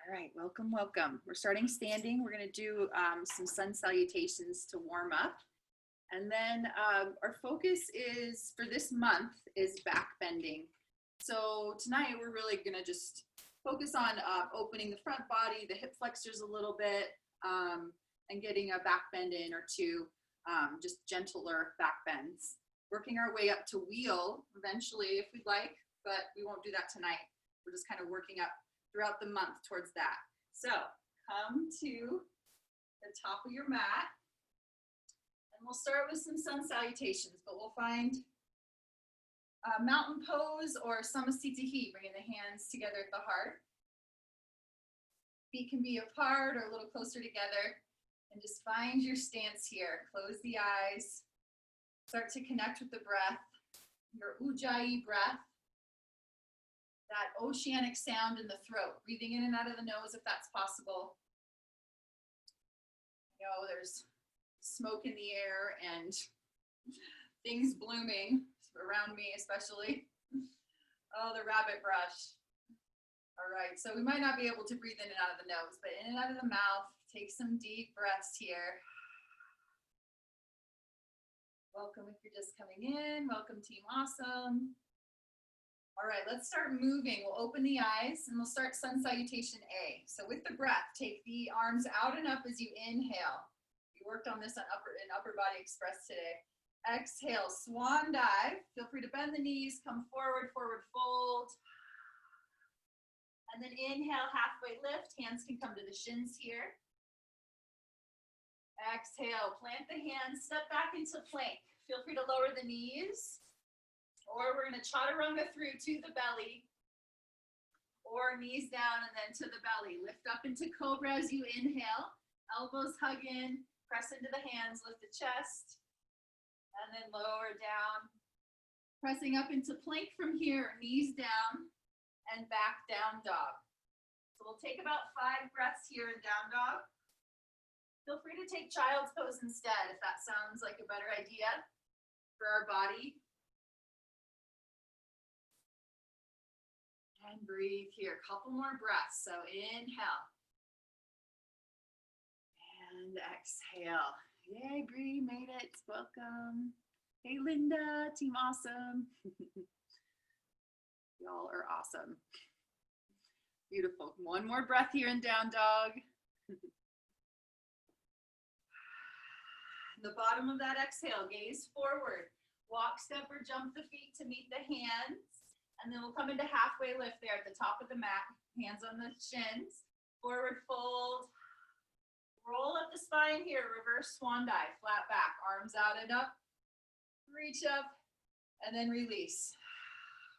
All right, welcome, welcome. We're starting standing. We're going to do some sun salutations to warm up. And then our focus is, for this month, is back bending. So tonight we're really going to just focus on opening the front body, the hip flexors a little bit, and getting a back bend in or two, just gentler back bends. Working our way up to wheel eventually if we'd like, but we won't do that tonight. We're just kind of working up throughout the month towards that. So come to the top of your mat and we'll start with some sun salutations, but we'll find a mountain pose or samasthiti, bringing the hands together at the heart. Feet can be apart or a little closer together, and just find your stance here. Close the eyes, start to connect with the breath, your ujjayi breath. That oceanic sound in the throat, breathing in and out of the nose if that's possible. You know, there's smoke in the air and things blooming around me especially. Oh, the rabbit brush. All right, so we might not be able to breathe in and out of the nose, but in and out of the mouth. Take some deep breaths here. Welcome if you're just coming in. Welcome, Team Awesome. All right, let's start moving. We'll open the eyes and we'll start sun salutation A. So with the breath, take the arms out and up as you inhale. We worked on this on upper body express today. Exhale, swan dive. Feel free to bend the knees, come forward, forward fold. And then inhale, halfway lift. Hands can come to the shins here. Exhale, plant the hands, step back into plank. Feel free to lower the knees. Or we're going to chaturanga through to the belly, or knees down and then to the belly. Lift up into cobra as you inhale, elbows hug in, press into the hands, lift the chest, and then lower down. Pressing up into plank from here, knees down and back down dog. So we'll take about 5 breaths here in down dog. Feel free to take child's pose instead if that sounds like a better idea for our body. And breathe here, couple more breaths. So inhale and exhale. Yay, Bree, made it, welcome. Hey, Linda, Team Awesome. Y'all are awesome. Beautiful, one more breath here in down dog. The bottom of that exhale, gaze forward. Walk, step, or jump the feet to meet the hands. And then we'll come into halfway lift there at the top of the mat. Hands on the shins. Forward fold. Roll up the spine here. Reverse swan dive. Flat back. Arms out and up. Reach up. And then release.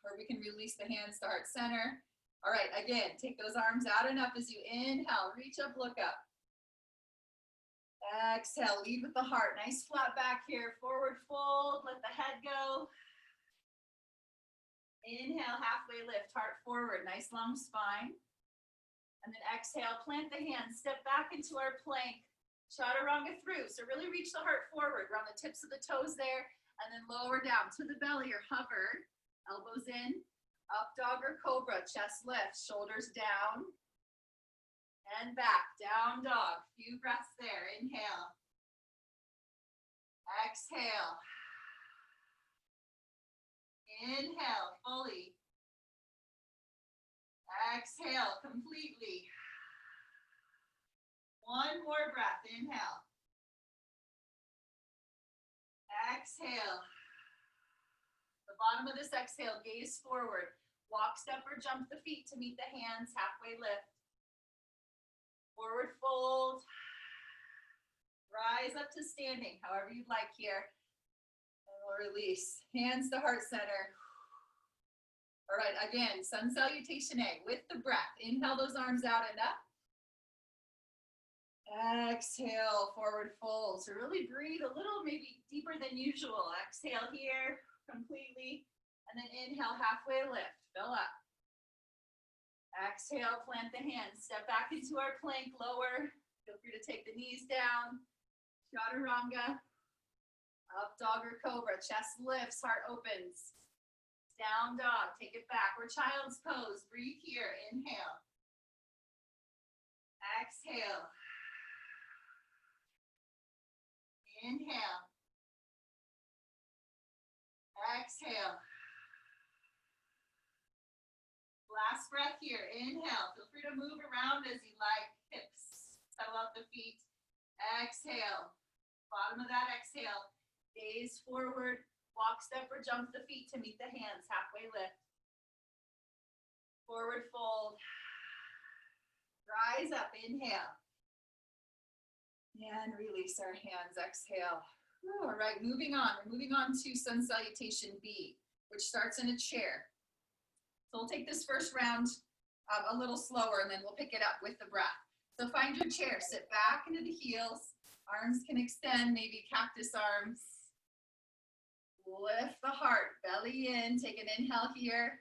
Or we can release the hands to heart center. All right, again, take those arms out and up as you inhale. Reach up, look up. Exhale, lead with the heart. Nice flat back here. Forward fold. Let the head go. Inhale, halfway lift, heart forward, nice long spine. And then exhale, plant the hands, step back into our plank, chaturanga through. So really reach the heart forward, round the tips of the toes there, and then lower down to the belly or hover, elbows in, up dog or cobra, chest lift, shoulders down, and back, down dog. Few breaths there, inhale. Exhale. Inhale fully. Exhale completely. One more breath. Inhale. Exhale. The bottom of this exhale, gaze forward. Walk, step, or jump the feet to meet the hands. Halfway lift. Forward fold. Rise up to standing, however you'd like here. Release, hands to heart center. All right, again, sun salutation A with the breath. Inhale those arms out and up. Exhale, forward fold. So really breathe a little maybe deeper than usual. Exhale here completely. And then inhale, halfway lift, fill up. Exhale, plant the hands. Step back into our plank, lower. Feel free to take the knees down. Chaturanga. Up dog or cobra, chest lifts, heart opens. Down dog, take it back. Or child's pose, breathe here, inhale. Exhale. Inhale. Exhale. Last breath here. Inhale. Feel free to move around as you like. Hips. Settle out the feet. Exhale. Bottom of that exhale. Gaze forward. Walk, step, or jump the feet to meet the hands. Halfway lift. Forward fold. Rise up. Inhale. And release our hands. Exhale. All right, moving on. We're moving on to Sun Salutation B, which starts in a chair. So we'll take this first round a little slower, and then we'll pick it up with the breath. So find your chair. Sit back into the heels. Arms can extend, maybe cactus arms. Lift the heart, belly in. Take an inhale here.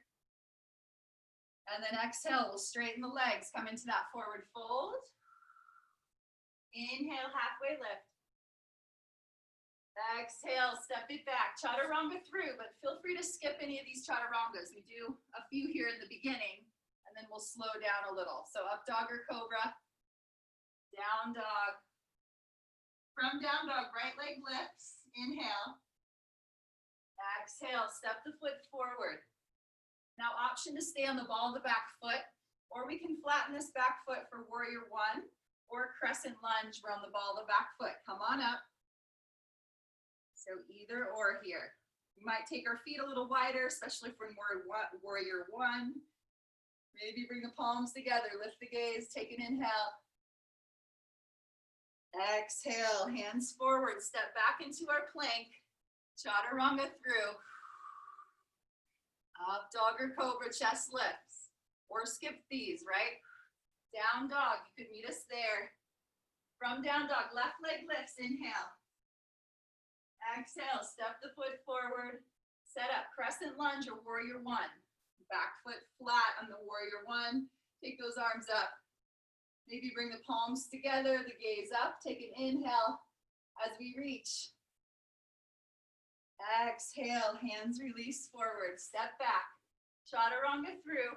And then exhale, we'll straighten the legs. Come into that forward fold. Inhale, halfway lift. Exhale, step it back. Chaturanga through, but feel free to skip any of these chaturangas. We do a few here in the beginning, and then we'll slow down a little. So up dog or cobra, down dog. From down dog, right leg lifts. Inhale. Exhale, step the foot forward. Now option to stay on the ball of the back foot, or we can flatten this back foot for warrior one, or crescent lunge. We're on the ball of the back foot. Come on up. So either or here. We might take our feet a little wider, especially if we're in warrior one. Maybe bring the palms together, lift the gaze, take an inhale. Exhale, hands forward, step back into our plank. Chaturanga through. Up dog or cobra, chest lifts. Or skip these, right? Down dog, you could meet us there. From down dog, left leg lifts, inhale. Exhale, step the foot forward. Set up, crescent lunge or warrior one. Back foot flat on the warrior one. Take those arms up. Maybe bring the palms together, the gaze up. Take an inhale as we reach. Exhale, hands release forward. Step back. Chaturanga through.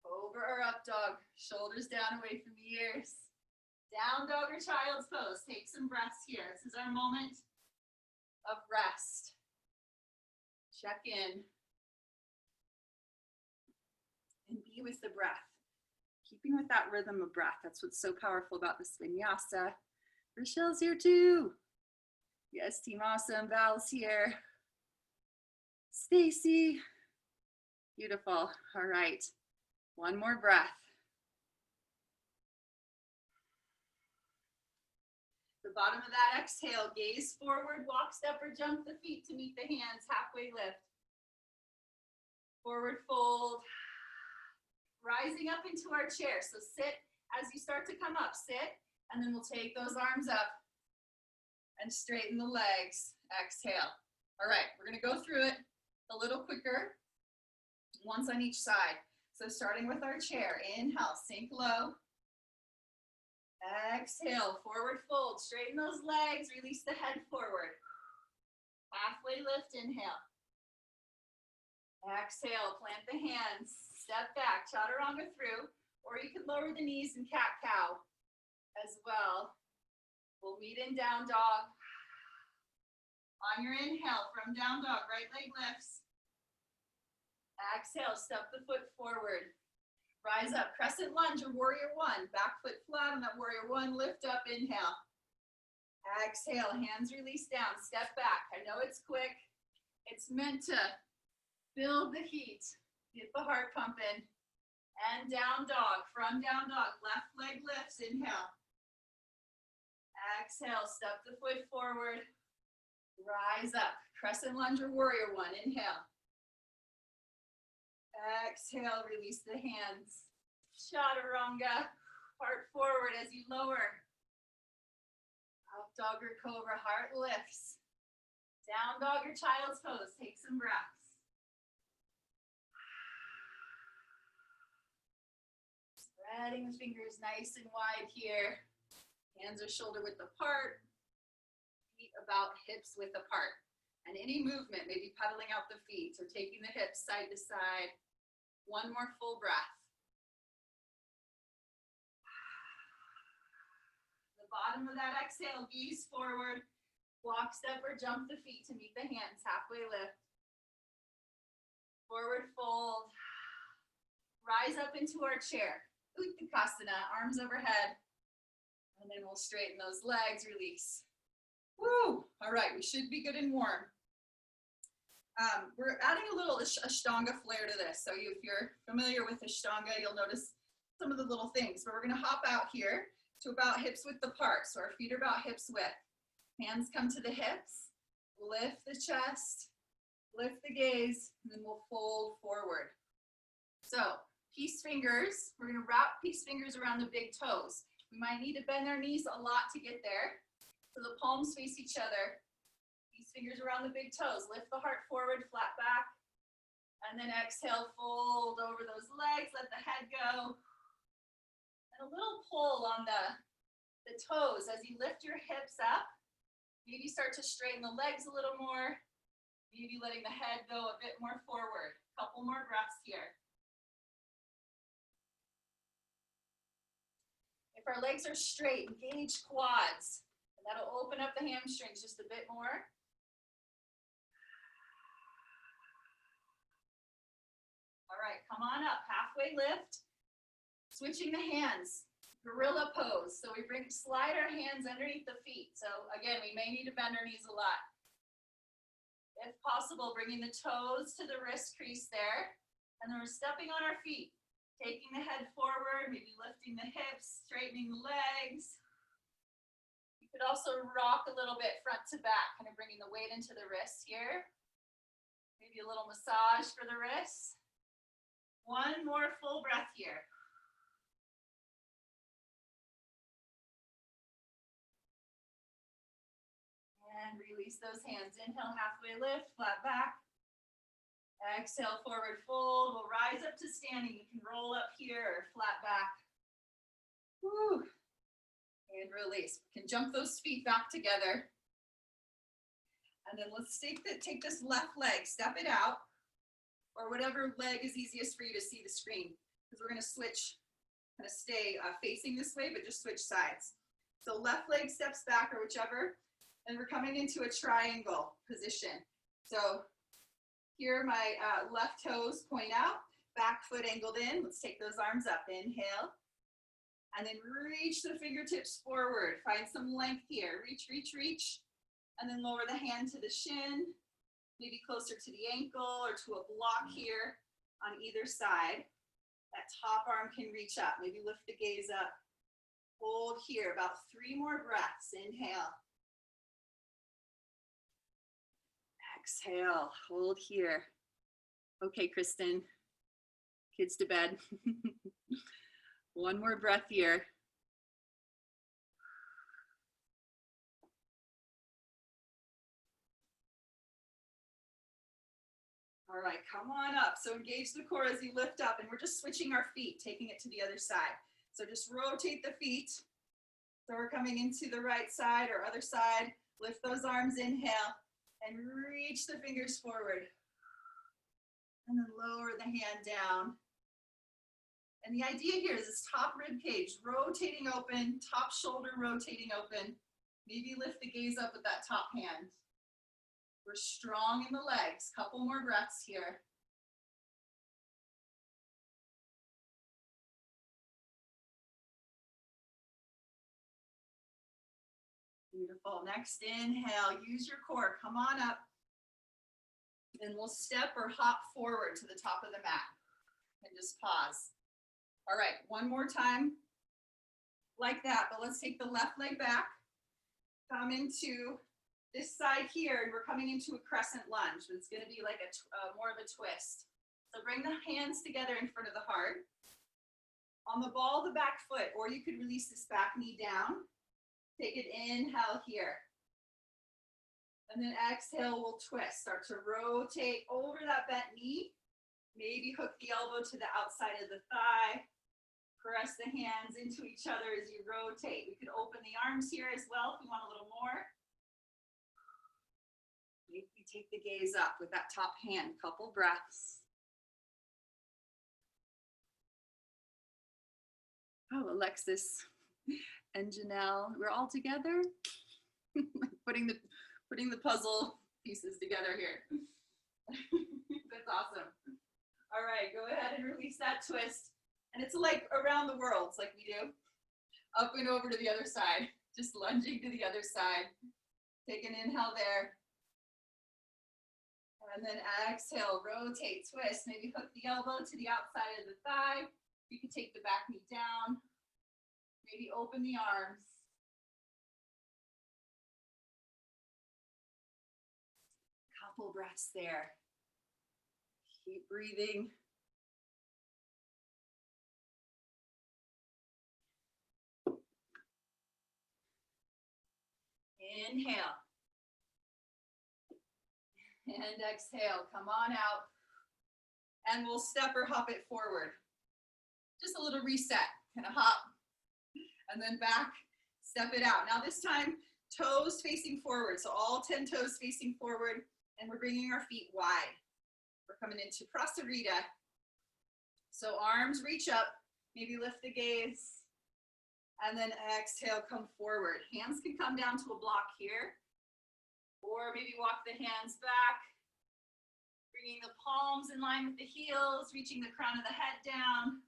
Over or up dog. Shoulders down away from the ears. Down dog or child's pose. Take some breaths here. This is our moment of rest. Check in. And be with the breath. Keeping with that rhythm of breath. That's what's so powerful about this vinyasa. Rochelle's here too. Yes, Team Awesome. Val's here. Stacy. Beautiful. All right. One more breath. The bottom of that exhale, gaze forward, walk, step, or jump the feet to meet the hands, halfway lift. Forward fold. Rising up into our chair. So sit as you start to come up, sit, and then we'll take those arms up and straighten the legs. Exhale. All right, we're gonna go through it a little quicker, once on each side. So starting with our chair, inhale, sink low. Exhale, forward fold, straighten those legs, release the head forward. Halfway lift, inhale. Exhale, plant the hands, step back, chaturanga through, or you can lower the knees and cat-cow as well. We'll meet in down dog. On your inhale, from down dog, right leg lifts. Exhale, step the foot forward. Rise up, crescent lunge or warrior one. Back foot flat on that warrior one. Lift up, inhale. Exhale, hands release down. Step back. I know it's quick. It's meant to build the heat. Get the heart pumping. And down dog. From down dog, left leg lifts. Inhale. Exhale, step the foot forward. Rise up. Crescent lunge or warrior one. Inhale. Exhale, release the hands. Chaturanga, heart forward as you lower. Up dog or cobra, heart lifts. Down dog or child's pose, take some breaths. Spreading the fingers nice and wide here. Hands are shoulder width apart. Feet about hips width apart. And any movement, maybe pedaling out the feet or taking the hips side to side. One more full breath. bottom of that exhale, gaze forward. Walk, step, or jump the feet to meet the hands. Halfway lift. Forward fold. Rise up into our chair. Uttanasana, arms overhead. And then we'll straighten those legs, release. Woo! All right, we should be good and warm. We're adding a little Ashtanga flair to this. So if you're familiar with Ashtanga, you'll notice some of the little things. But we're gonna hop out here to about hips width apart. So our feet are about hips width. Hands come to the hips, lift the chest, lift the gaze, and then we'll fold forward. So peace fingers, we're gonna wrap peace fingers around the big toes. We might need to bend our knees a lot to get there. So the palms face each other. Peace fingers around the big toes. Lift the heart forward, flat back. And then exhale, fold over those legs, let the head go. And a little pull on the toes as you lift your hips up. Maybe start to straighten the legs a little more. Maybe letting the head go a bit more forward. Couple more breaths here. If our legs are straight, engage quads. And that'll open up the hamstrings just a bit more. All right, come on up, halfway lift. Switching the hands. Gorilla pose. So we slide our hands underneath the feet. So again, we may need to bend our knees a lot. If possible, bringing the toes to the wrist crease there. And then we're stepping on our feet, taking the head forward, maybe lifting the hips, straightening the legs. You could also rock a little bit front to back, kind of bringing the weight into the wrists here. Maybe a little massage for the wrists. One more full breath here. And release those hands. Inhale, halfway lift, flat back. Exhale, forward fold. We'll rise up to standing. You can roll up here or flat back. Woo. And release. We can jump those feet back together. And then let's take this left leg, step it out, or whatever leg is easiest for you to see the screen. Because we're going to switch, kind of stay facing this way, but just switch sides. So left leg steps back or whichever. And we're coming into a triangle position. So here my left toes point out, back foot angled in. Let's take those arms up. Inhale. And then reach the fingertips forward. Find some length here. Reach, reach, reach. And then lower the hand to the shin, maybe closer to the ankle or to a block here on either side. That top arm can reach up. Maybe lift the gaze up. Hold here. About 3 more breaths. Inhale. Exhale, hold here. Okay, Kristen, kids to bed. One more breath here. All right, come on up. So engage the core as you lift up, and we're just switching our feet, taking it to the other side. So just rotate the feet. So we're coming into the right side or other side. Lift those arms, inhale. And reach the fingers forward. And then lower the hand down. And the idea here is this top rib cage rotating open, top shoulder rotating open. Maybe lift the gaze up with that top hand. We're strong in the legs. Couple more breaths here. Beautiful. Next inhale, use your core. Come on up. And we'll step or hop forward to the top of the mat. And just pause. All right, one more time like that. But let's take the left leg back. Come into this side here, and we're coming into a crescent lunge. It's going to be like more of a twist. So bring the hands together in front of the heart. On the ball of the back foot, or you could release this back knee down. Take it, inhale here. And then exhale, we'll twist. Start to rotate over that bent knee. Maybe hook the elbow to the outside of the thigh. Press the hands into each other as you rotate. We could open the arms here as well if we want a little more. Maybe take the gaze up with that top hand. Couple breaths. Oh, Alexis. and Janelle. We're all together. putting the puzzle pieces together here. That's awesome. All right, go ahead and release that twist. And it's like around the world, it's like we do. Up and over to the other side. Just lunging to the other side. Take an inhale there. And then exhale, rotate, twist. Maybe hook the elbow to the outside of the thigh. You can take the back knee down. Maybe open the arms. Couple breaths there. Keep breathing. Inhale. And exhale, come on out. And we'll step or hop it forward. Just a little reset, kind of hop, and then back, step it out. Now this time, toes facing forward. So all 10 toes facing forward, and we're bringing our feet wide. We're coming into Prasarita. So arms reach up, maybe lift the gaze, and then exhale, come forward. Hands can come down to a block here, or maybe walk the hands back, bringing the palms in line with the heels, reaching the crown of the head down.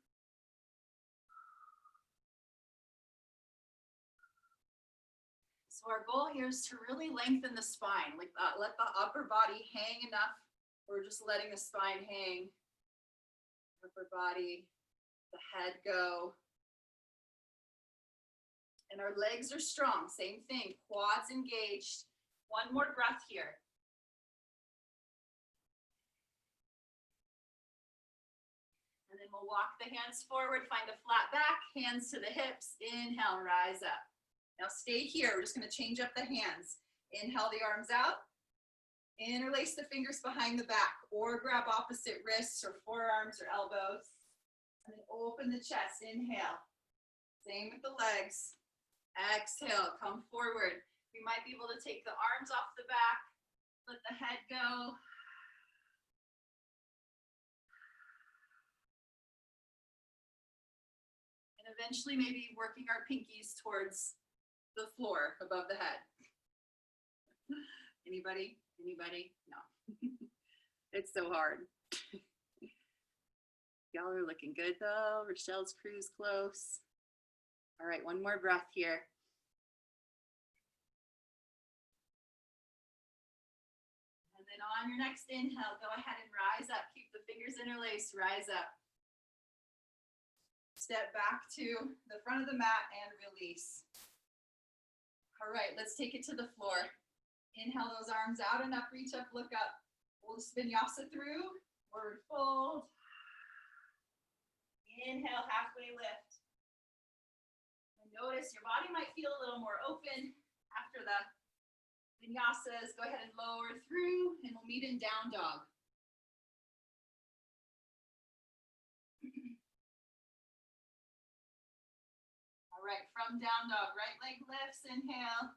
So our goal here is to really lengthen the spine, like let the upper body hang enough. We're just letting the spine hang. Upper body, the head go. And our legs are strong, same thing, quads engaged. One more breath here. And then we'll walk the hands forward, find a flat back, hands to the hips, inhale, rise up. Now stay here, we're just gonna change up the hands. Inhale the arms out, interlace the fingers behind the back, or grab opposite wrists or forearms or elbows. And then open the chest, inhale. Same with the legs. Exhale, come forward. We might be able to take the arms off the back, let the head go. And eventually maybe working our pinkies towards the floor above the head. Anybody? Anybody? No. It's so hard. Y'all are looking good though. Rochelle's crew's close. All right, one more breath here. And then on your next inhale, go ahead and rise up. Keep the fingers interlaced, rise up. Step back to the front of the mat and release. All right, let's take it to the floor. Inhale those arms out and up, reach up, look up. We'll just vinyasa through, forward fold. Inhale, halfway lift. And notice your body might feel a little more open after the vinyasas. Go ahead and lower through, and we'll meet in down dog. All right, from down dog, right leg lifts, inhale.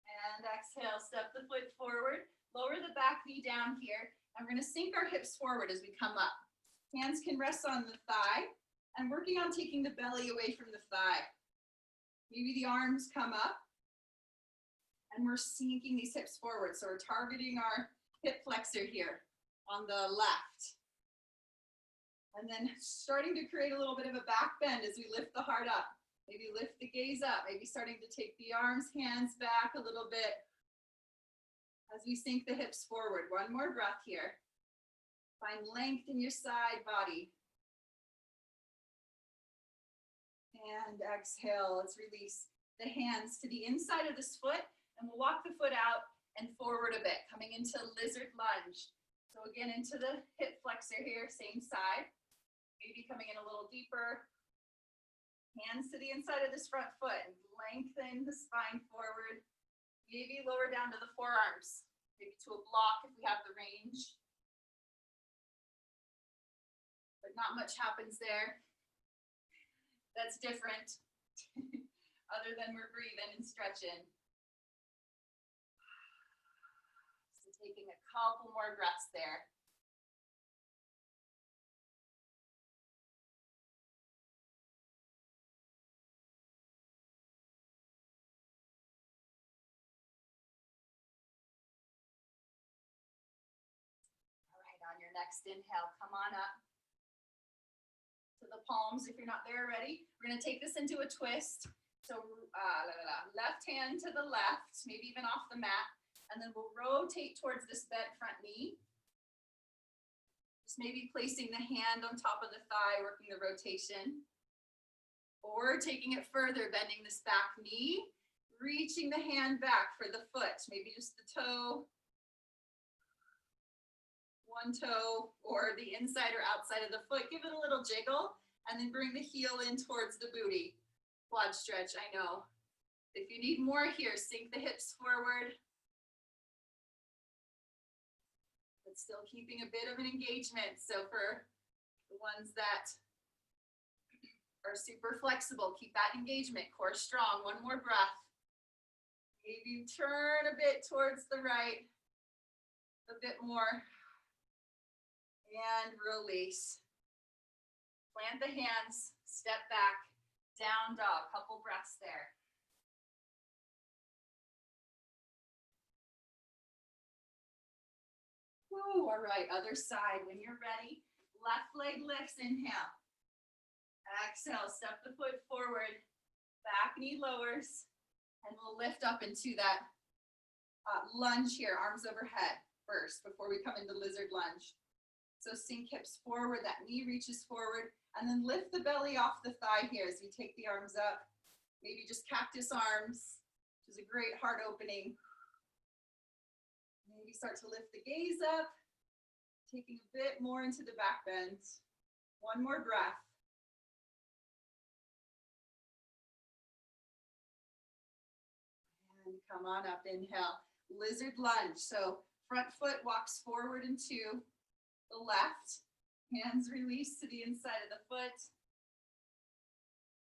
And exhale, step the foot forward. Lower the back knee down here. And we're gonna sink our hips forward as we come up. Hands can rest on the thigh. I'm working on taking the belly away from the thigh. Maybe the arms come up. And we're sinking these hips forward. So we're targeting our hip flexor here on the left. And then starting to create a little bit of a back bend as we lift the heart up. Maybe lift the gaze up. Maybe starting to take the arms, hands back a little bit as we sink the hips forward. One more breath here. Find length in your side body. And exhale, let's release the hands to the inside of this foot, and we'll walk the foot out and forward a bit, coming into lizard lunge. So again, into the hip flexor here, same side. Maybe coming in a little deeper. Hands to the inside of this front foot and lengthen the spine forward. Maybe lower down to the forearms, maybe to a block if we have the range. But not much happens there. That's different, other than we're breathing and stretching. So taking a couple more breaths there. your next inhale, come on up to the palms if you're not there already. We're gonna take this into a twist. So left hand to the left, maybe even off the mat, and then we'll rotate towards this bent front knee. Just maybe placing the hand on top of the thigh, working the rotation. Or taking it further, bending this back knee, reaching the hand back for the foot, maybe just the toe, one toe, or the inside or outside of the foot. Give it a little jiggle, and then bring the heel in towards the booty. Quad stretch, I know. If you need more here, sink the hips forward. But still keeping a bit of an engagement. So for the ones that are super flexible, keep that engagement, core strong. One more breath. Maybe turn a bit towards the right, a bit more, and release. Plant the hands, step back, down dog, couple breaths there. Woo, all right, other side. When you're ready, left leg lifts, inhale. Exhale, step the foot forward, back knee lowers, and we'll lift up into that lunge here, arms overhead first before we come into lizard lunge. So sink hips forward, that knee reaches forward, and then lift the belly off the thigh here as we take the arms up. Maybe just cactus arms, which is a great heart opening. Maybe start to lift the gaze up, taking a bit more into the back bend. One more breath. And come on up, inhale, lizard lunge. So front foot walks forward into the left, hands release to the inside of the foot,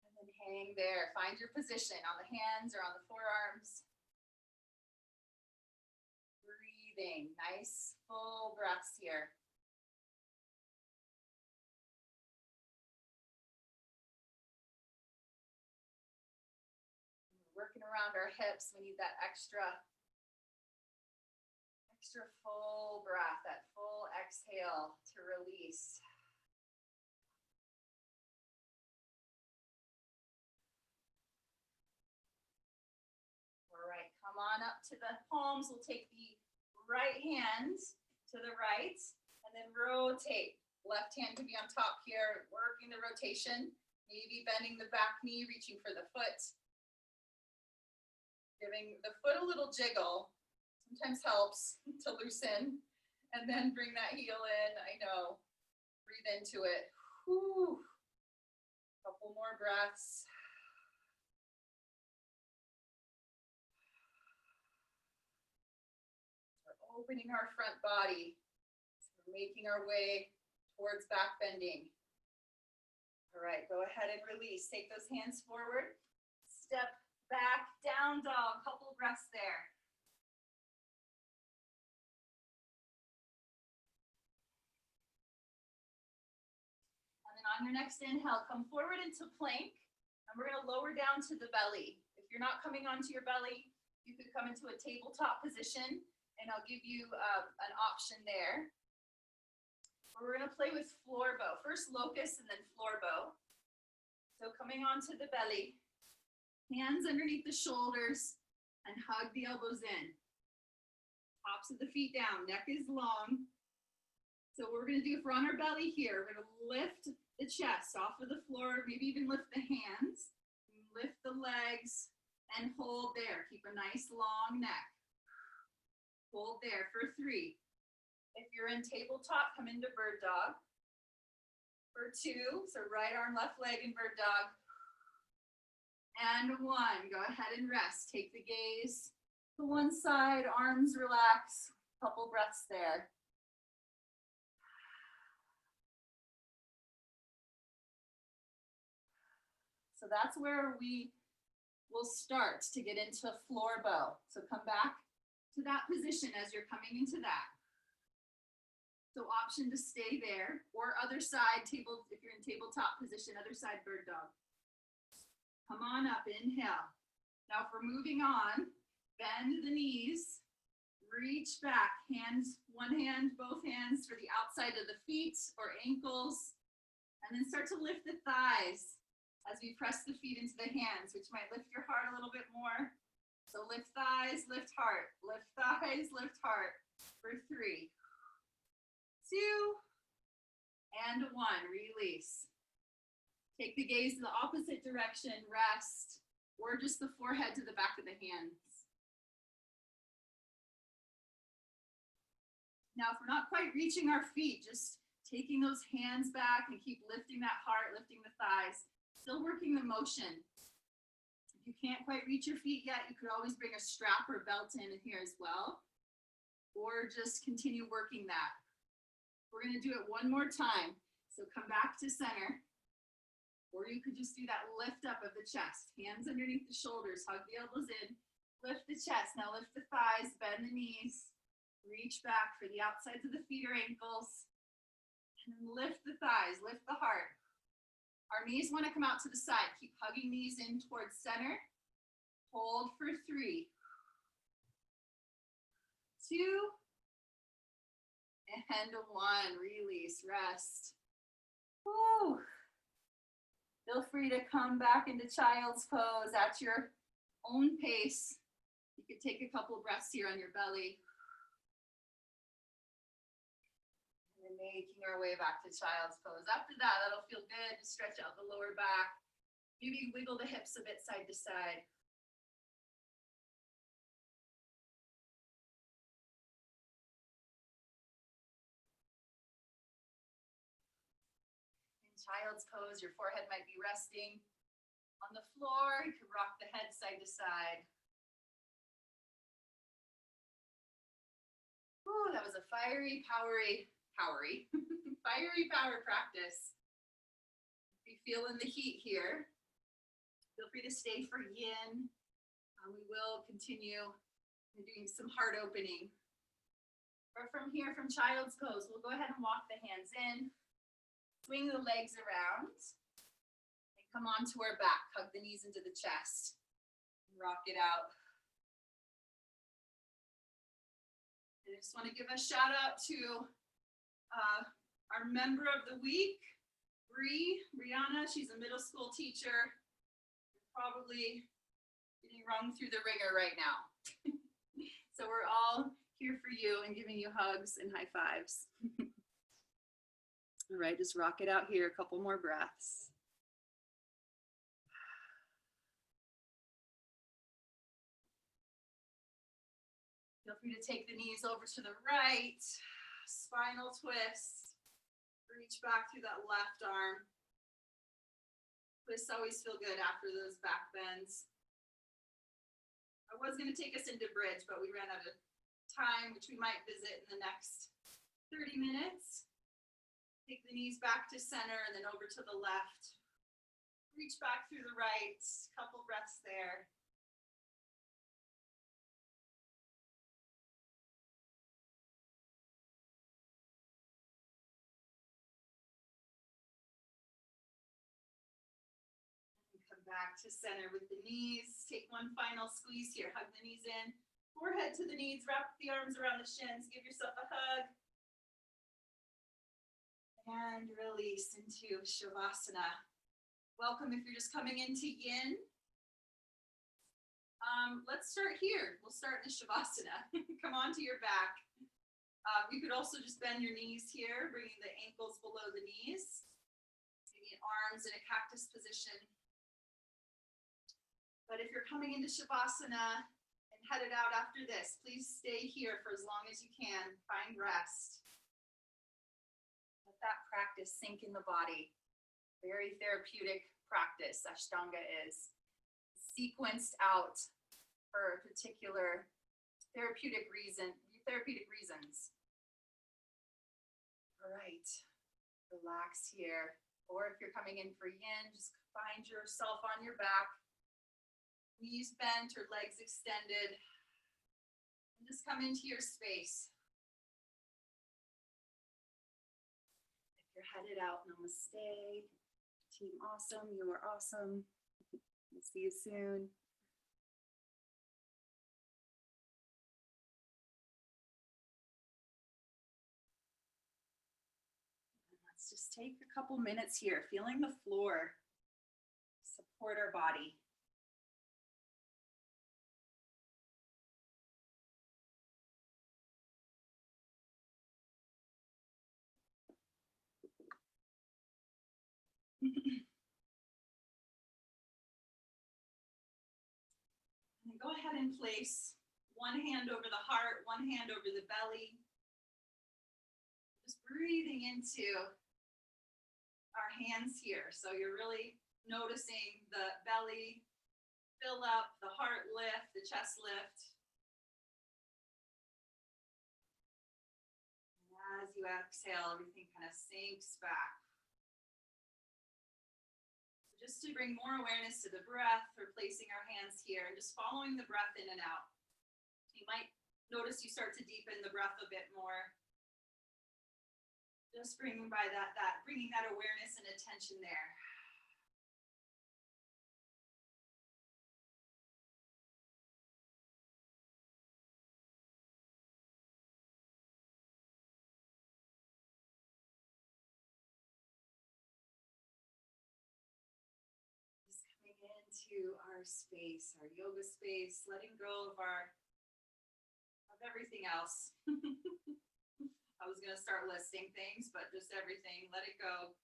and then hang there. Find your position on the hands or on the forearms. Breathing, nice full breaths here. We're working around our hips, we need that extra full breath, that full exhale to release. All right, come on up to the palms. We'll take the right hand to the right and then rotate. Left hand can be on top here, working the rotation, maybe bending the back knee, reaching for the foot. Giving the foot a little jiggle. Sometimes helps to loosen, and then bring that heel in. I know, breathe into it. Whew. Couple more breaths. We're opening our front body. So we're making our way towards back bending. All right, go ahead and release. Take those hands forward. Step back, down dog. Couple breaths there. On your next inhale, come forward into plank, and we're going to lower down to the belly. If you're not coming onto your belly, you could come into a tabletop position, and I'll give you an option there. We're going to play with floor bow. First locust and then floor bow. So coming onto the belly, hands underneath the shoulders, and hug the elbows in. Tops of the feet down, neck is long. So what we're going to do, if we're on our belly here, we're going to lift the chest off of the floor, maybe even lift the hands, lift the legs, and hold there. Keep a nice long neck. Hold there for 3. If you're in tabletop, come into bird dog. For 2, so right arm, left leg in bird dog. And 1, go ahead and rest. Take the gaze to one side, arms relax. Couple breaths there. So that's where we will start to get into floor bow. So come back to that position as you're coming into that. So option to stay there, or other side table, if you're in tabletop position, other side bird dog. Come on up, inhale. Now if we're moving on, bend the knees, Reach back, hands, one hand, both hands for the outside of the feet or ankles. And then start to lift the thighs as we press the feet into the hands, which might lift your heart a little bit more. So lift thighs, lift heart, lift thighs, lift heart for 3, 2, and 1. Release. Take the gaze in the opposite direction, rest, or just the forehead to the back of the hands. Now, if we're not quite reaching our feet, just taking those hands back and keep lifting that heart, lifting the thighs, still working the motion. If you can't quite reach your feet yet, you could always bring a strap or belt in here as well, or just continue working that. We're gonna do it one more time. So come back to center, or you could just do that lift up of the chest, hands underneath the shoulders, hug the elbows in, lift the chest. Now lift the thighs, bend the knees, reach back for the outsides of the feet or ankles, and then lift the thighs, lift the heart. Our knees want to come out to the side. Keep hugging knees in towards center. Hold for 3, 2, and 1. Release, rest. Woo. Feel free to come back into child's pose at your own pace. You could take a couple breaths here on your belly. And making our way back to child's pose. After that, that'll feel good to stretch out the lower back. Maybe wiggle the hips a bit side to side. In child's pose, your forehead might be resting on the floor. You can rock the head side to side. Ooh, that was a fiery power practice. Be feeling the heat here. Feel free to stay for yin. We will continue doing some heart opening. Or from here, from child's pose, we'll go ahead and walk the hands in, swing the legs around, and come onto our back. Hug the knees into the chest. Rock it out. I just want to give a shout out to our member of the week, Brianna. She's a middle school teacher. Probably getting rung through the ringer right now. So we're all here for you and giving you hugs and high fives. All right, just rock it out here. A couple more breaths. Feel free to take the knees over to the right, spinal twist. Reach back through that left arm. Twists always feel good after those back bends. I was going to take us into bridge, but we ran out of time, which we might visit in the next 30 minutes. Take the knees back to center and then over to the left. Reach back through the right, couple breaths there. Back to center with the knees. Take one final squeeze here. Hug the knees in. Forehead to the knees. Wrap the arms around the shins. Give yourself a hug. And release into Shavasana. Welcome if you're just coming into Yin. Let's start here. We'll start in Shavasana. Come onto your back. You could also just bend your knees here, bringing the ankles below the knees. Maybe arms in a cactus position. But if you're coming into Shavasana and headed out after this, please stay here for as long as you can. Find rest. Let that practice sink in the body. Very therapeutic practice, Ashtanga is. Sequenced out for a particular therapeutic reasons. All right, relax here. Or if you're coming in for Yin, just find yourself on your back. Knees bent or legs extended. And just come into your space. If you're headed out, namaste. Team awesome, you are awesome. We'll see you soon. Let's just take a couple minutes here, feeling the floor support our body. And go ahead and place one hand over the heart, one hand over the belly. Just breathing into our hands here. So you're really noticing the belly fill up, the heart lift, the chest lift. And as you exhale, everything kind of sinks back. Just to bring more awareness to the breath, we're placing our hands here and just following the breath in and out. You might notice you start to deepen the breath a bit more. Just bringing bringing that awareness and attention there. Into our space, our yoga space, letting go of everything else. I was going to start listing things, but just everything, let it go.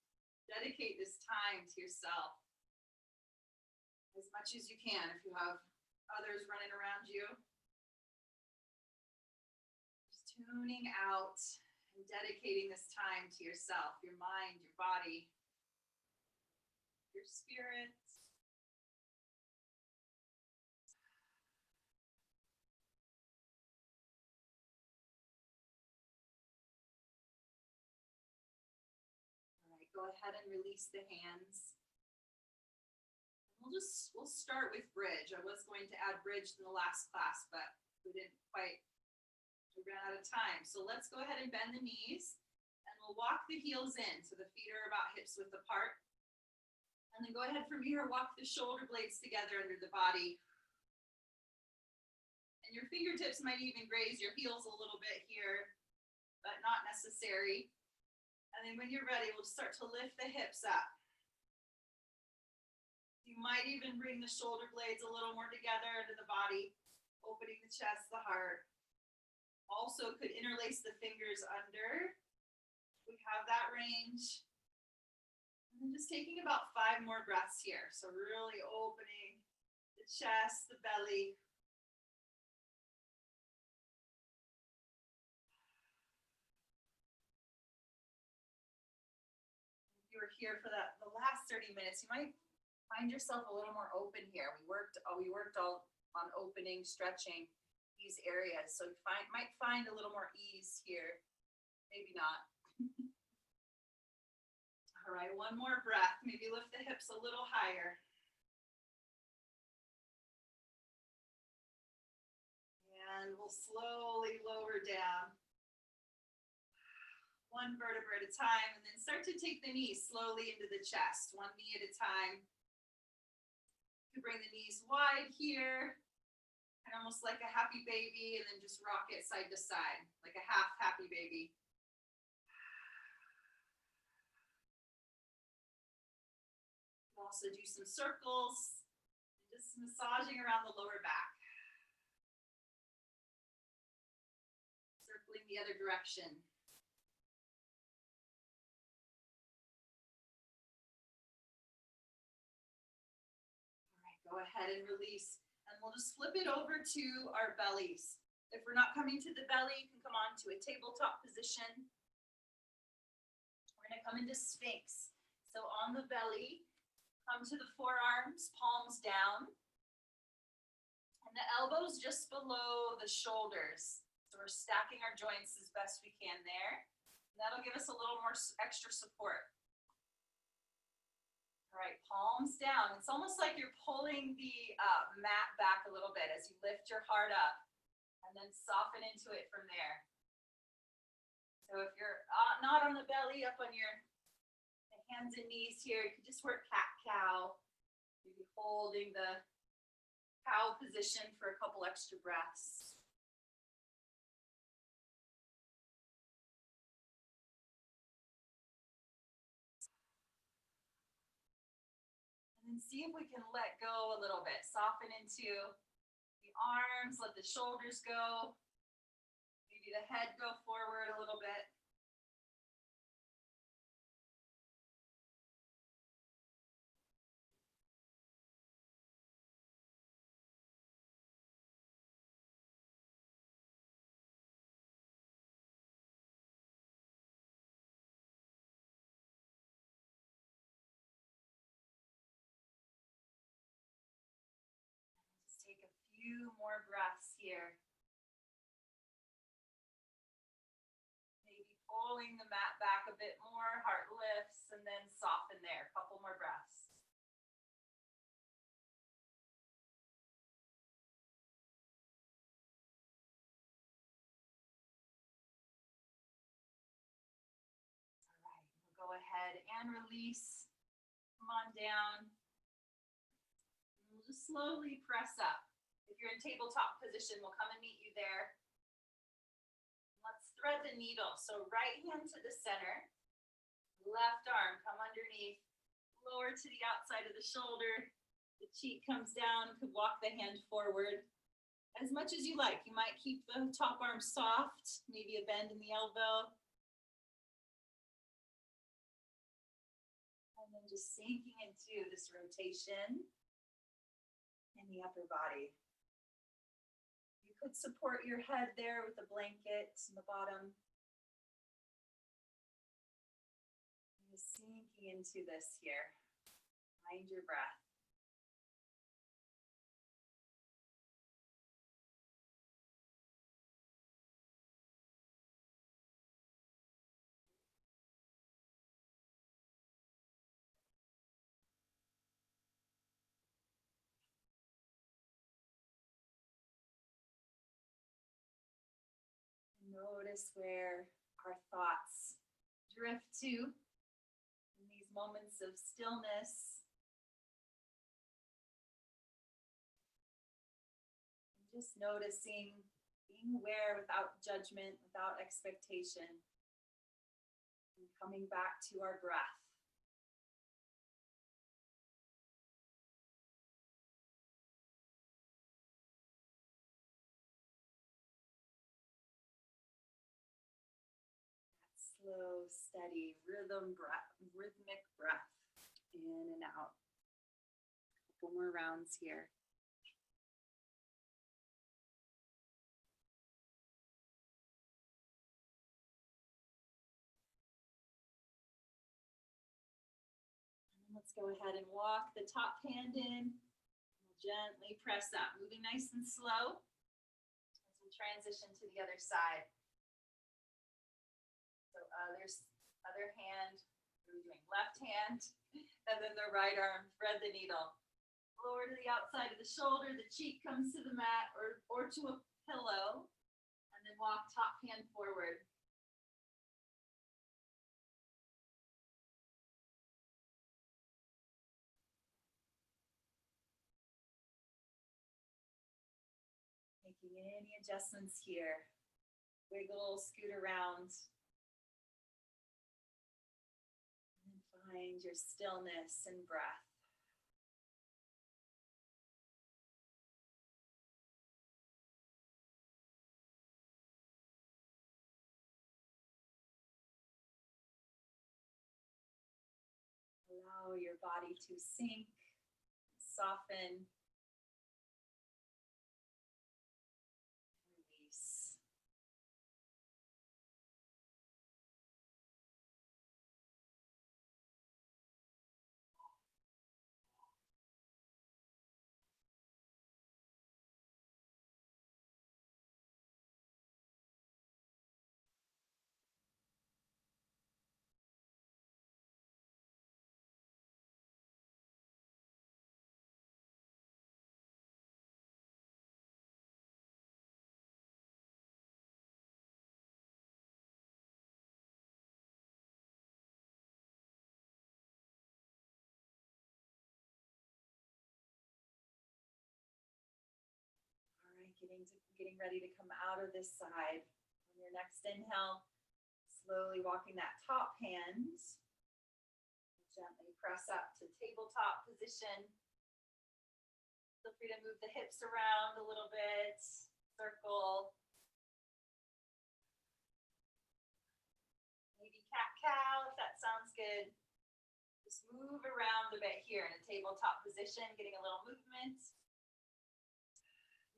Dedicate this time to yourself as much as you can. If you have others running around you, just tuning out and dedicating this time to yourself, your mind, your body, your spirit. Go ahead and release the hands. We'll start with bridge. I was going to add bridge in the last class, but we ran out of time. So let's go ahead and bend the knees and we'll walk the heels in. So the feet are about hips width apart. And then go ahead from here, walk the shoulder blades together under the body. And your fingertips might even graze your heels a little bit here, but not necessary. And then when you're ready, we'll start to lift the hips up. You might even bring the shoulder blades a little more together into the body, opening the chest, the heart. Also could interlace the fingers under. We have that range. And then just taking about 5 more breaths here. So really opening the chest, the belly. You were here for the last 30 minutes, you might find yourself a little more open here. We worked all on opening, stretching these areas. So you might find a little more ease here. Maybe not. All right, one more breath. Maybe lift the hips a little higher. And we'll slowly lower down. One vertebra at a time, and then start to take the knees slowly into the chest, one knee at a time. You can bring the knees wide here, and almost like a happy baby, and then just rock it side to side, like a half happy baby. You can also do some circles, just massaging around the lower back. Circling the other direction. Go ahead and release, and we'll just flip it over to our bellies. If we're not coming to the belly, you can come on to a tabletop position. We're gonna come into Sphinx. So on the belly, come to the forearms, palms down, and the elbows just below the shoulders. So we're stacking our joints as best we can there. And that'll give us a little more extra support. All right, palms down. It's almost like you're pulling the mat back a little bit as you lift your heart up and then soften into it from there. So if you're not on the belly, up on your hands and knees here, you can just work cat-cow. Maybe holding the cow position for a couple extra breaths. And see if we can let go a little bit. Soften into the arms, let the shoulders go. Maybe the head go forward a little bit. Just take a few more breaths here. Maybe pulling the mat back a bit more, heart lifts, and then soften there. A couple more breaths. All right, we'll go ahead and release. Come on down. And we'll just slowly press up. If you're in tabletop position, we'll come and meet you there. Let's thread the needle. So right hand to the center, left arm come underneath, lower to the outside of the shoulder. The cheek comes down, could walk the hand forward as much as you like. You might keep the top arm soft, maybe a bend in the elbow. And then just sinking into this rotation in the upper body. You could support your head there with a blanket in the bottom. Just sinking into this here. Find your breath. Notice where our thoughts drift to in these moments of stillness. And just noticing, being aware without judgment, without expectation, and coming back to our breath. Slow, steady, rhythmic breath in and out. A couple more rounds here. And let's go ahead and walk the top hand in. We'll gently press up, moving nice and slow as we transition to the other side. So other hand, we're doing left hand, and then the right arm, thread the needle. Lower to the outside of the shoulder, the cheek comes to the mat or to a pillow, and then walk top hand forward. Making any adjustments here. Wiggle, scoot around. Find your stillness and breath. Allow your body to sink, soften, release. Getting ready to come out of this side. On your next inhale, slowly walking that top hand Gently press up to tabletop position. Feel free to move the hips around a little bit, circle. Maybe cat-cow if that sounds good. Just move around a bit here in a tabletop position, getting a little movement.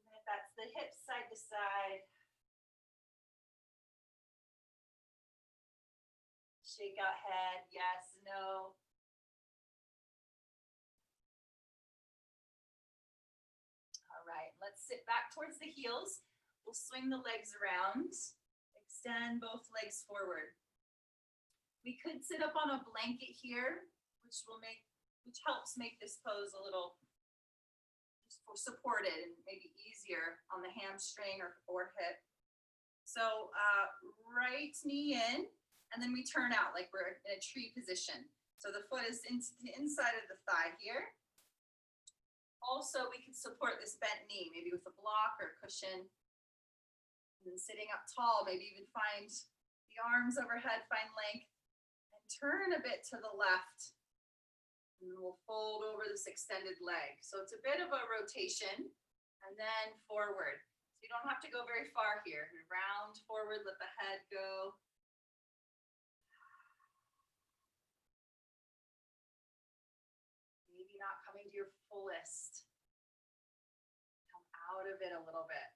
Even if that's the hips side to side. Shake out head, yes, no. All right, let's sit back towards the heels. We'll swing the legs around. Extend both legs forward. We could sit up on a blanket here, which helps make this pose a little supported and maybe easier on the hamstring or hip. So right knee in, and then we turn out like we're in a tree position. So the foot is into the inside of the thigh here. Also, we can support this bent knee, maybe with a block or a cushion. And then sitting up tall, maybe even find the arms overhead, find length. And turn a bit to the left. And then we'll fold over this extended leg. So it's a bit of a rotation, and then forward. So you don't have to go very far here. Round forward, let the head go. Maybe not coming to your fullest. Come out of it a little bit.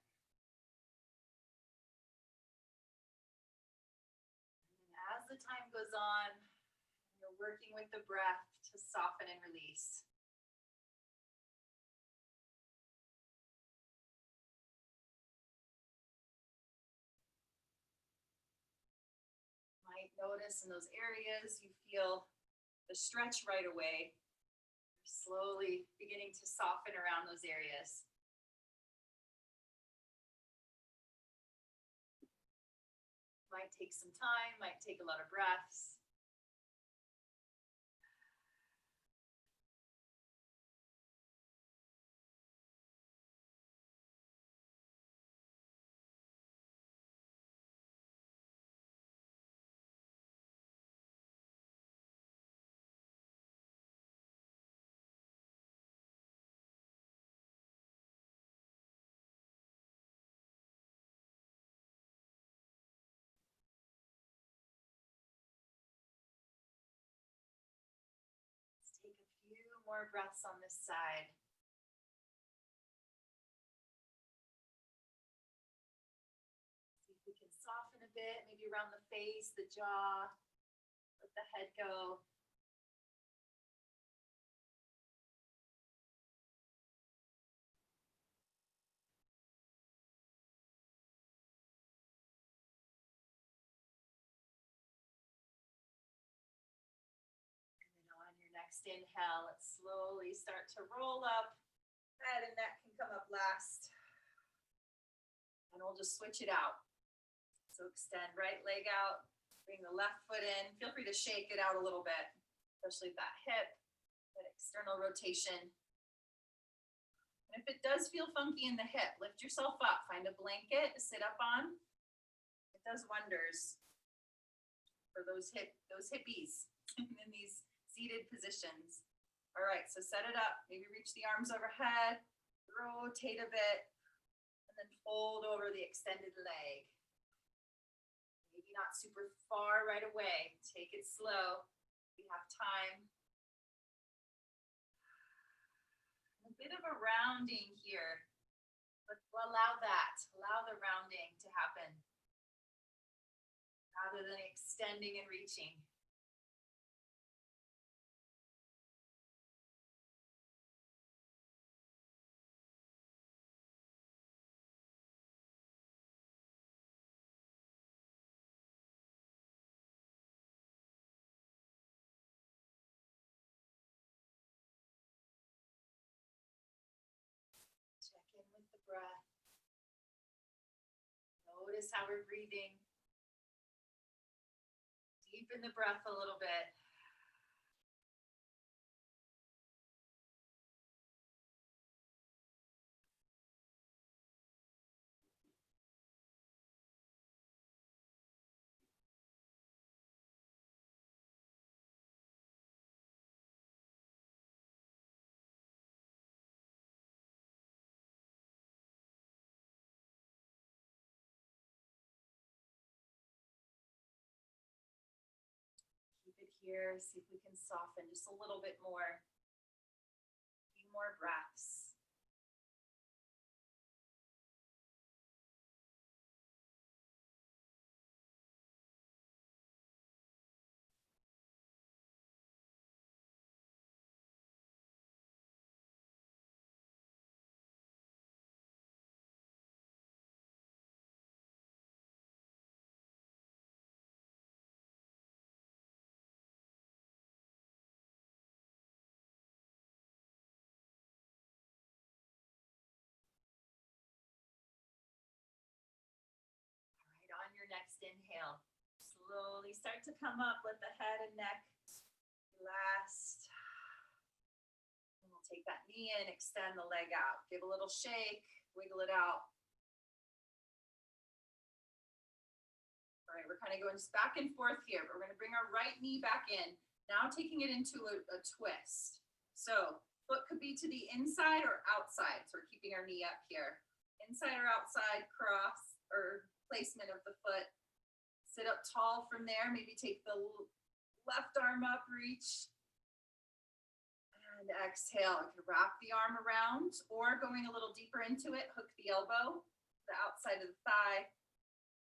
And as the time goes on, you're working with the breath to soften and release. Might notice in those areas you feel the stretch right away. Slowly beginning to soften around those areas. Might take some time, might take a lot of breaths. Take a few more breaths on this side. See if we can soften a bit, maybe around the face, the jaw, let the head go. Next inhale, let's slowly start to roll up. Head and neck can come up last. And we'll just switch it out. So extend right leg out, bring the left foot in. Feel free to shake it out a little bit, especially that hip, that external rotation. And if it does feel funky in the hip, lift yourself up. Find a blanket to sit up on. It does wonders for those hippies in these seated positions. All right, so set it up. Maybe reach the arms overhead, rotate a bit, and then fold over the extended leg. Maybe not super far right away. Take it slow. We have time. A bit of a rounding here, but allow the rounding to happen rather than extending and reaching. Check in with the breath. Notice how we're breathing. Deepen the breath a little bit. here. See if we can soften just a little bit more. A few more breaths. On your next inhale, slowly start to come up. Let the head and neck last. And we'll take that knee in, extend the leg out. Give a little shake, wiggle it out. All right, we're kind of going just back and forth here, but we're going to bring our right knee back in. Now taking it into a twist. So foot could be to the inside or outside. So we're keeping our knee up here. Inside or outside, cross or placement of the foot. Sit up tall from there. Maybe take the left arm up, reach. And exhale. You can wrap the arm around or going a little deeper into it, hook the elbow, the outside of the thigh.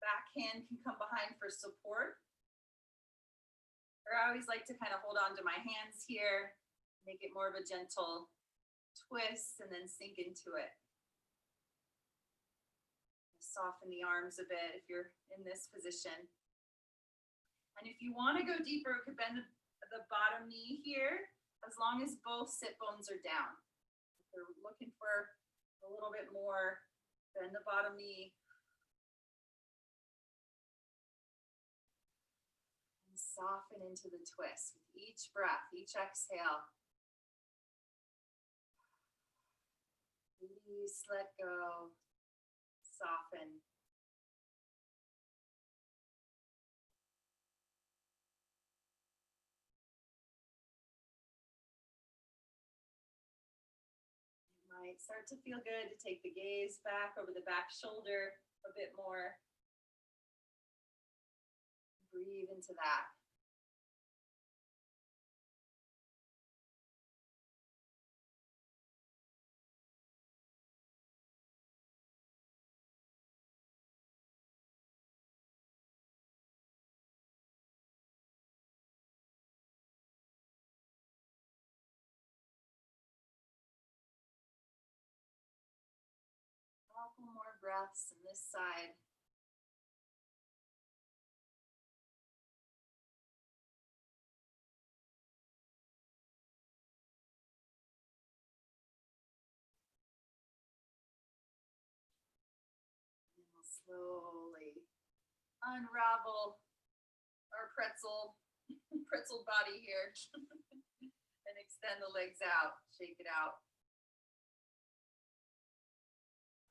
Back hand can come behind for support. Or I always like to kind of hold on to my hands here, make it more of a gentle twist and then sink into it. Soften the arms a bit if you're in this position. And if you want to go deeper, you could bend the bottom knee here as long as both sit bones are down. If you're looking for a little bit more, bend the bottom knee. And soften into the twist with each breath, each exhale. Release, let go. Soften. It might start to feel good to take the gaze back over the back shoulder a bit more. Breathe into that. Couple more breaths on this side. And we'll slowly unravel our pretzel body here and extend the legs out, shake it out.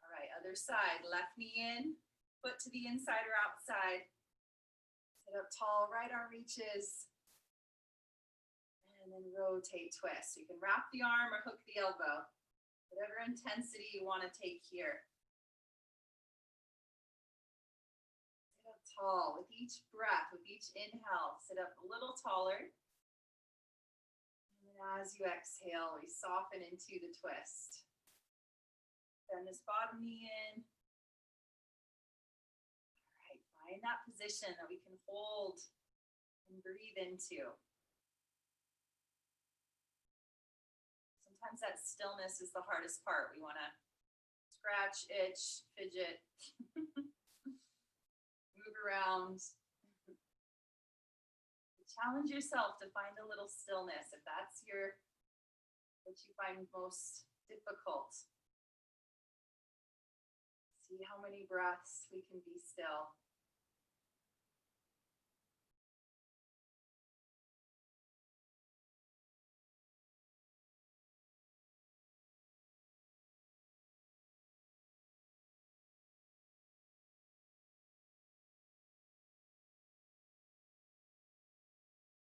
All right, other side, left knee in, foot to the inside or outside. Sit up tall, right arm reaches. And then rotate, twist. So you can wrap the arm or hook the elbow. Whatever intensity you want to take here. Sit up tall with each breath, with each inhale. Sit up a little taller. And then as you exhale, we soften into the twist. Bend this bottom knee in. All right, find that position that we can hold and breathe into. Sometimes that stillness is the hardest part. We want to scratch, itch, fidget, move around. Challenge yourself to find a little stillness if that's what you find most difficult. See how many breaths we can be still.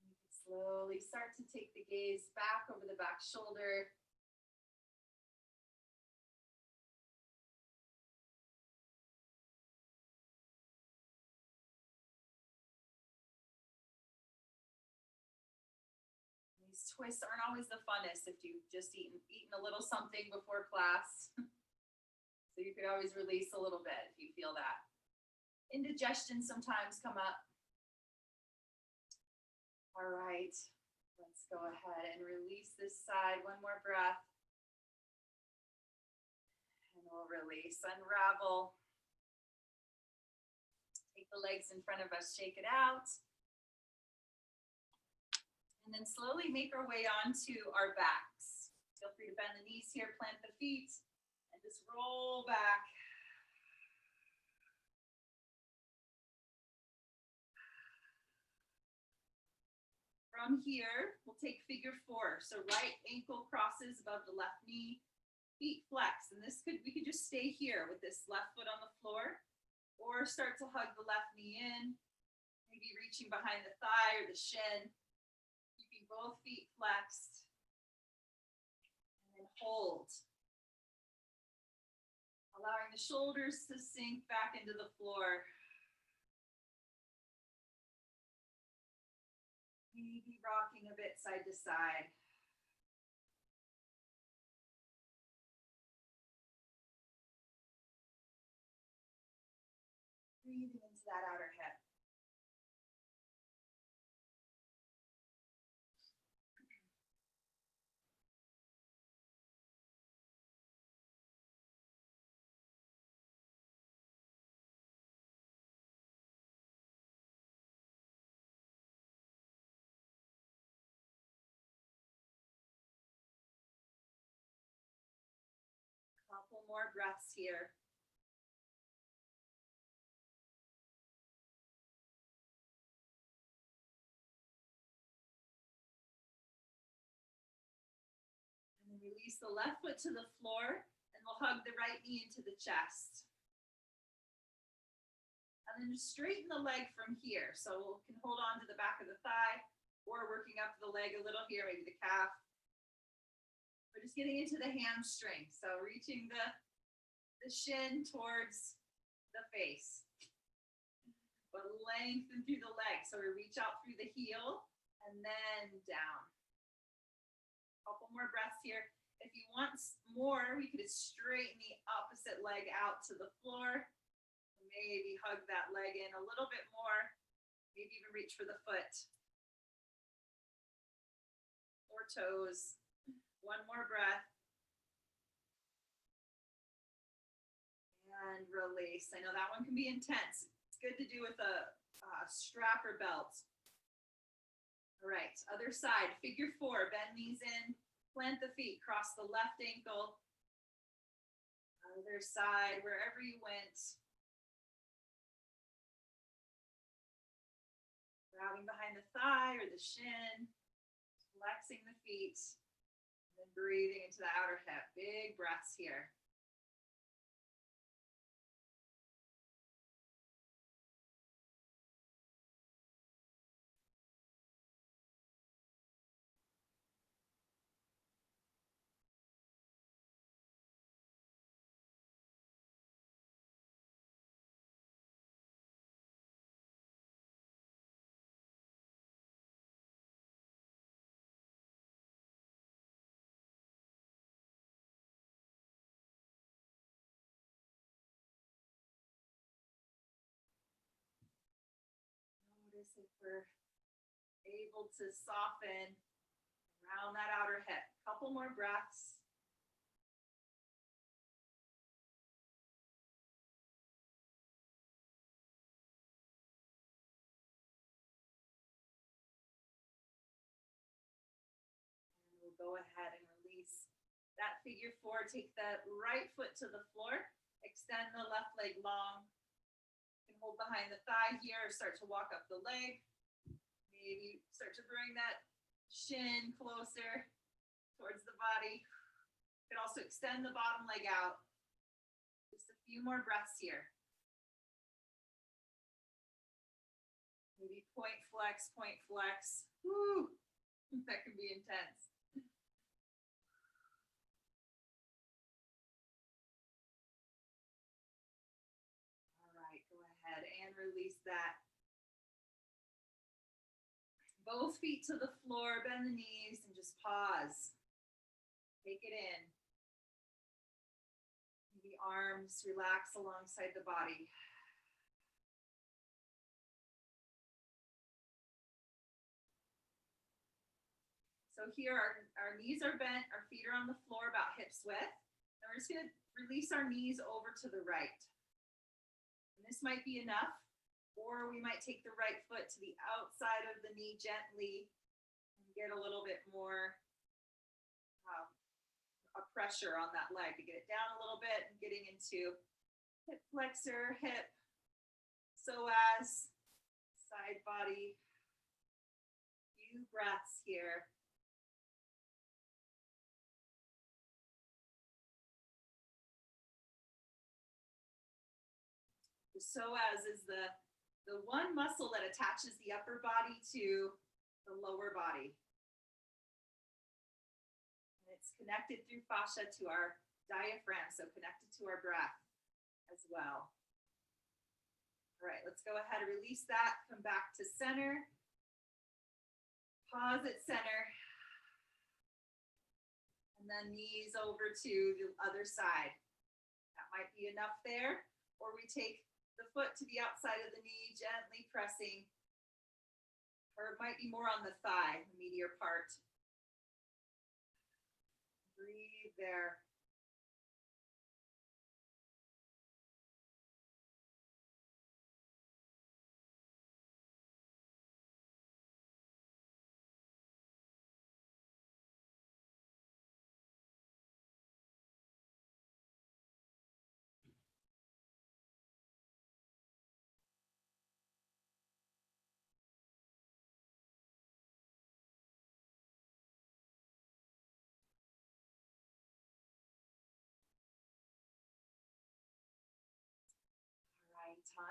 You can slowly start to take the gaze back over the back shoulder. twists aren't always the funnest if you've just eaten a little something before class. So you could always release a little bit if you feel that. Indigestion sometimes come up. All right, let's go ahead and release this side. One more breath. And we'll release, unravel. Take the legs in front of us, shake it out. And then slowly make our way onto our backs. Feel free to bend the knees here, plant the feet, and just roll back. From here, we'll take figure four. So right ankle crosses above the left knee, feet flex. And we could just stay here with this left foot on the floor, or start to hug the left knee in, maybe reaching behind the thigh or the shin. Keeping both feet flexed. And then hold. Allowing the shoulders to sink back into the floor. Maybe rocking a bit side to side. Breathing into that outer hip. Couple more breaths here. And then release the left foot to the floor, and we'll hug the right knee into the chest. And then just straighten the leg from here. So we can hold on to the back of the thigh, or working up the leg a little here, maybe the calf. We're just getting into the hamstring. So reaching the shin towards the face, but lengthen through the leg. So we reach out through the heel and then down. Couple more breaths here. If you want more, we could straighten the opposite leg out to the floor. Maybe hug that leg in a little bit more. Maybe even reach for the foot or toes. One more breath. And release. I know that one can be intense. It's good to do with a strap or belt. All right, other side, figure four, bend knees in, plant the feet, cross the left ankle. Other side, wherever you went. Grabbing behind the thigh or the shin, flexing the feet. And breathing into the outer hip. Big breaths here. Notice if we're able to soften around that outer hip. Couple more breaths. And we'll go ahead and release that figure four. Take that right foot to the floor. Extend the left leg long. You can hold behind the thigh here, start to walk up the leg. Maybe start to bring that shin closer towards the body. You can also extend the bottom leg out. Just a few more breaths here. Maybe point flex, point flex. Woo! That can be intense. All right, go ahead and release that. Both feet to the floor, bend the knees, and just pause. Take it in. The arms relax alongside the body. So here our knees are bent, our feet are on the floor about hips width. And we're just gonna release our knees over to the right. And this might be enough, or we might take the right foot to the outside of the knee gently and get a little bit more a pressure on that leg to get it down a little bit and getting into hip flexor, hip, psoas, side body. Few breaths here. The psoas is the one muscle that attaches the upper body to the lower body. And it's connected through fascia to our diaphragm, so connected to our breath as well. All right, let's go ahead and release that. Come back to center. Pause at center. And then knees over to the other side. That might be enough there. Or we take the foot to the outside of the knee, gently pressing. Or it might be more on the thigh, the meatier part. Breathe there.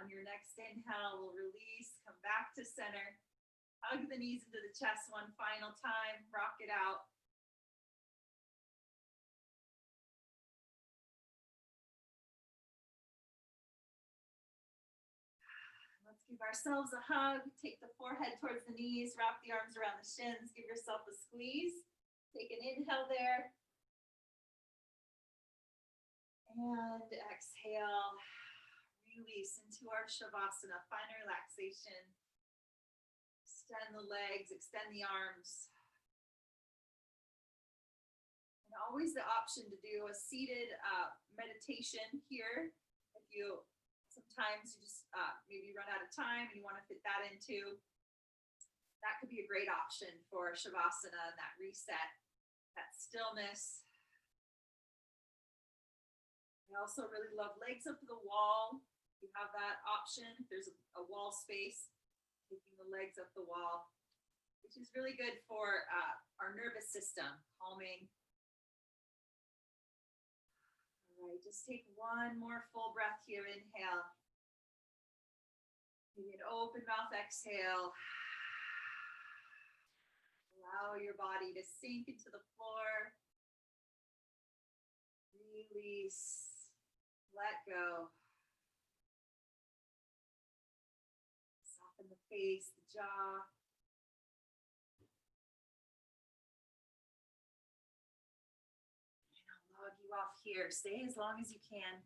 On your next inhale, we'll release, come back to center. Hug the knees into the chest one final time, rock it out. Let's give ourselves a hug. Take the forehead towards the knees, wrap the arms around the shins, give yourself a squeeze. Take an inhale there. And exhale. Release into our Shavasana, find relaxation. Extend the legs, extend the arms. And always the option to do a seated meditation here. If you, sometimes you just maybe run out of time and you want to fit that into, that could be a great option for Shavasana and that reset, that stillness. I also really love legs up to the wall. You have that option. There's a wall space, taking the legs up the wall, which is really good for our nervous system, calming. All right, just take one more full breath here. Inhale. Maybe an open mouth exhale. Allow your body to sink into the floor. Release. Let go. Soften the face, the jaw. And I'll log you off here. Stay as long as you can.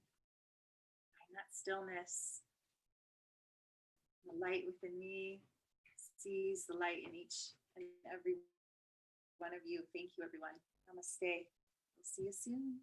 Find that stillness. The light within me sees the light in each and every one of you. Thank you, everyone. Namaste. We'll see you soon.